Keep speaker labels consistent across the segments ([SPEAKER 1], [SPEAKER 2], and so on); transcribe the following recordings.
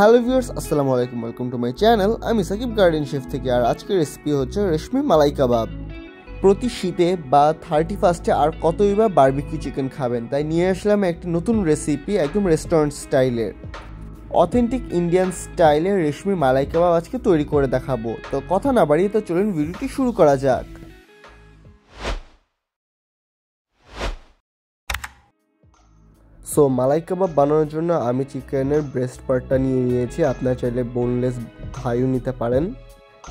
[SPEAKER 1] Hello viewers, আসসালামু আলাইকুম, welcome to my channel. আমি সাকিব গার্ডেন শেফ থেকে। আর আজকের রেসিপি হচ্ছে রেশমি মালাই কাবাব। প্রতি শীতে বা 31 আর কতই বা বারবিকিউ চিকেন খাবেন, তাই নিয়ে আসলাম একটি নতুন রেসিপি, একদম রেস্টুরেন্ট স্টাইলের, অথেন্টিক ইন্ডিয়ান স্টাইলের রেশমি মালাই কাবাব আজকে তৈরি করে দেখাবো। তো কথা না বাড়িয়ে তো চলুন ভিডিওটি শুরু করা যাক। সো মালাই কাবাব বানানোর জন্য আমি চিকেনের ব্রেস্ট পার্টটা নিয়ে নিয়েছি। আপনারা চাইলে বোনলেস থাইও নিতে পারেন।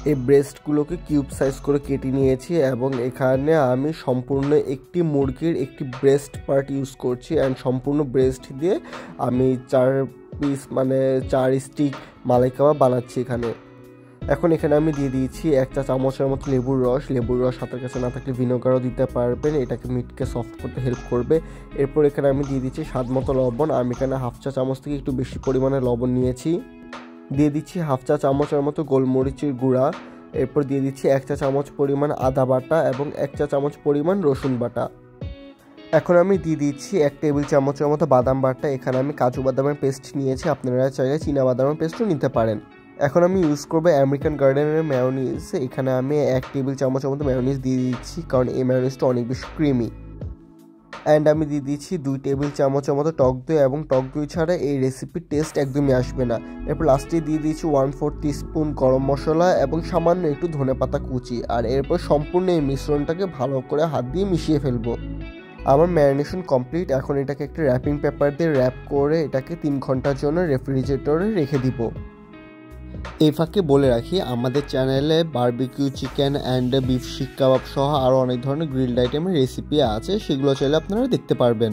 [SPEAKER 1] এই ব্রেস্টগুলোকে কিউব সাইজ করে কেটে নিয়েছি এবং এখানে আমি সম্পূর্ণ একটি মুরগির একটি ব্রেস্ট পার্ট ইউজ করছি অ্যান্ড সম্পূর্ণ ব্রেস্ট দিয়ে আমি 4 পিস মানে 4 স্টিক মালাই কাবাব বানাচ্ছি এখানে। এখন এখানে আমি দিয়ে দিয়েছি 1 চা চামচের মতো লেবুর রস হাতের কাছে না থাকলে ভিনেগারও দিতে পারবেন, এটাকে মিটকে সফট করতে হেল্প করবে। এরপর এখানে আমি দিয়ে দিচ্ছি স্বাদ মতো লবণ। আমি এখানে 1/2 চা চামচ থেকে একটু বেশি পরিমাণে লবণ নিয়েছি। দিয়ে দিচ্ছি 1/2 চা চামচের মতো গোলমরিচের গুঁড়া। এরপর দিয়ে দিচ্ছি 1 চা চামচ পরিমাণ আদা বাটা এবং 1 চা চামচ পরিমাণ রসুন বাটা। এখন আমি দিয়ে দিচ্ছি 1 টেবিল চামচের মতো বাদাম বাটা। এখানে আমি কাজু বাদামের পেস্ট নিয়েছি, আপনারা চাইলে চীনা বাদামের পেস্টও নিতে পারেন। এখন আমি ইউজ করবো আমেরিকান গার্ডেনের মেয়োনিজ। এখানে আমি 1 টেবিল চামচের মতো মেয়োনিজ দিয়ে দিচ্ছি, কারণ এই মেয়োনিজটা অনেক বেশি ক্রিমি। অ্যান্ড আমি দিয়ে দিচ্ছি 2 টেবিল চামচের মতো টক দই, এবং টক দই ছাড়া এই রেসিপির টেস্ট একদমই আসবে না। এরপর লাস্টে দিয়ে দিচ্ছি 1/4 টিস্পুন গরম মশলা এবং সামান্য একটু ধনেপাতা কুচি। আর এরপর সম্পূর্ণ এই মিশ্রণটাকে ভালো করে হাত দিয়ে মিশিয়ে ফেলবো। আমার ম্যারিনেশন কমপ্লিট। এখন এটাকে একটা র্যাপিং পেপার দিয়ে র্যাপ করে এটাকে 3 ঘন্টার জন্য রেফ্রিজারেটরে রেখে দিব। এই ফাঁকে বলে রাখি, আমাদের চ্যানেলে বারবিকিউ চিকেন অ্যান্ড বিফ শিক কাবাব সহ আরও অনেক ধরনের গ্রিলড আইটেমের রেসিপি আছে, সেগুলো চাইলে আপনারা দেখতে পারবেন।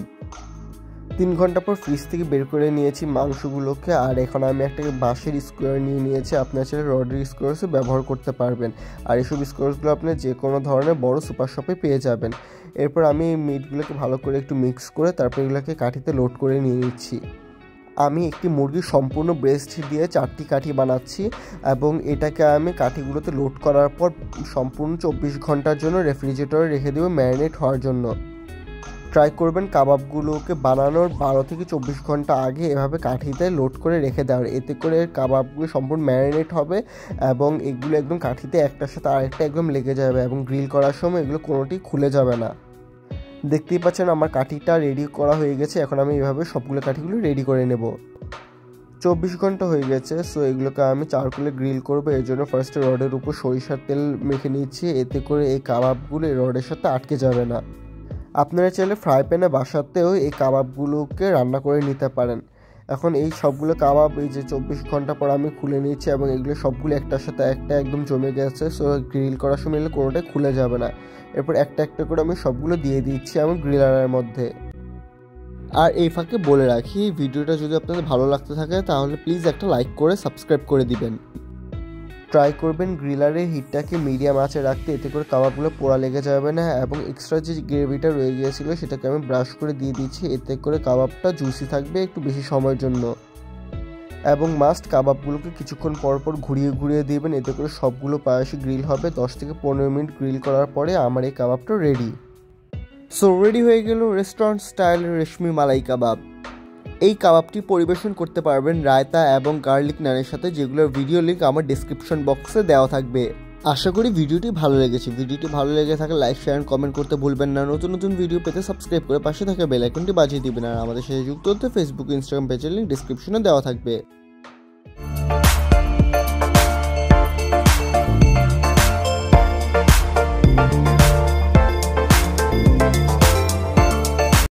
[SPEAKER 1] 3 ঘন্টা পর ফ্রিজ থেকে বের করে নিয়েছি মাংসগুলোকে। আর এখন আমি একটা বাঁশের স্কোয়ার নিয়ে নিয়েছি, আপনারা চাইলে রডের স্কোয়ার্সও ব্যবহার করতে পারবেন। আর এইসব স্কোয়ার্সগুলো আপনি যে কোনো ধরনের বড় সুপার শপে পেয়ে যাবেন। এরপর আমি মিটগুলোকে ভালো করে একটু মিক্স করে তারপর এগুলোকে কাঠিতে লোড করে নিয়ে নিচ্ছি। আমি একটি মুরগির সম্পূর্ণ ব্রেস্ট দিয়ে 4টি কাঠি বানাচ্ছি এবং এটাকে আমি কাঠিগুলোতে লোড করার পর সম্পূর্ণ 24 ঘন্টার জন্য রেফ্রিজারেটরে রেখে দেবো ম্যারিনেট হওয়ার জন্য। ট্রাই করবেন কাবাবগুলোকে বানানোর 12 থেকে 24 ঘন্টা আগে এভাবে কাঠিতে লোড করে রেখে দেওয়ার, এতে করে কাবাবগুলো সম্পূর্ণ ম্যারিনেট হবে এবং এগুলো একদম কাঠিতে একটার সাথে আরেকটা একদম লেগে যাবে এবং গ্রিল করার সময় এগুলো কোনোটি খুলে যাবে না। দেখতেই পাচ্ছেন আমার কাঠিটা রেডি করা হয়ে গেছে। এখন আমি এইভাবে সবগুলো কাঠিগুলো রেডি করে নেব। 24 ঘন্টা হয়ে গেছে। সো এগুলোকে আমি চারকোলে গ্রিল করবো। এর জন্য ফার্স্টে রডের উপর সরিষার তেল মেখে নিচ্ছি, এতে করে এই কাবাবগুলো এই রডের সাথে আটকে যাবে না। আপনারা চাইলে ফ্রাই প্যানে বাসাতেও এই কাবাবগুলোকে রান্না করে নিতে পারেন। এখন এই সবগুলো কাবাব এই যে 24 ঘন্টা পর আমি খুলে নিচ্ছি এবং এগুলো সবগুলো একটার সাথে একটা একদম জমে গেছে। সো গ্রিল করার সময় এগুলো কোনোটাই খুলে যাবে না। এরপর একটা একটা করে আমি সবগুলো দিয়ে দিচ্ছি আমার গ্রিলারের মধ্যে। আর এই ফাঁকে বলে রাখি, ভিডিওটা যদি আপনাদের ভালো লাগতে থাকে তাহলে প্লিজ একটা লাইক করে সাবস্ক্রাইব করে দিবেন। ট্রাই করবেন গ্রিলারের হিটটাকে মিডিয়াম আঁচে রাখতে, এতে করে কাবাবগুলো পোড়া লেগে যাবে না। এবং এক্সট্রা যে গ্রেভিটা রয়ে গিয়েছিল সেটাকে আমি ব্রাশ করে দিয়ে দিচ্ছি, এতে করে কাবাবটা জুসি থাকবে একটু বেশি সময়ের জন্য। এবং মাস্ট কাবাবগুলোকে কিছুক্ষণ পর পর ঘুরিয়ে ঘুরিয়ে দিবেন, এতে করে সবগুলো পাশে গ্রিল হবে। 10 থেকে 15 মিনিট গ্রিল করার পরে আমার এই কাবাবটা রেডি। সো রেডি হয়ে গেল রেস্টুরেন্ট স্টাইল রেশমি মালাই কাবাব। এই কাবাবটি পরিবেশন করতে পারবেন রায়তা এবং গার্লিক নানের সাথে, যেগুলোর ভিডিও লিঙ্ক আমার ডেসক্রিপশন বক্সে দেওয়া থাকবে। আশা করি ভিডিওটি ভালো লেগেছে। ভিডিওটি ভালো লেগে থাকলে লাইক শেয়ার এন্ড কমেন্ট করতে ভুলবেন না। নতুন নতুন ভিডিও পেতে সাবস্ক্রাইব করে পাশে থাকা বেল আইকনটি বাজিয়ে দিবেন। আর আমাদের সাথে যুক্ত হতে ফেসবুক ইনস্টাগ্রাম পেজের লিঙ্ক ডেসক্রিপশনে দেওয়া থাকবে।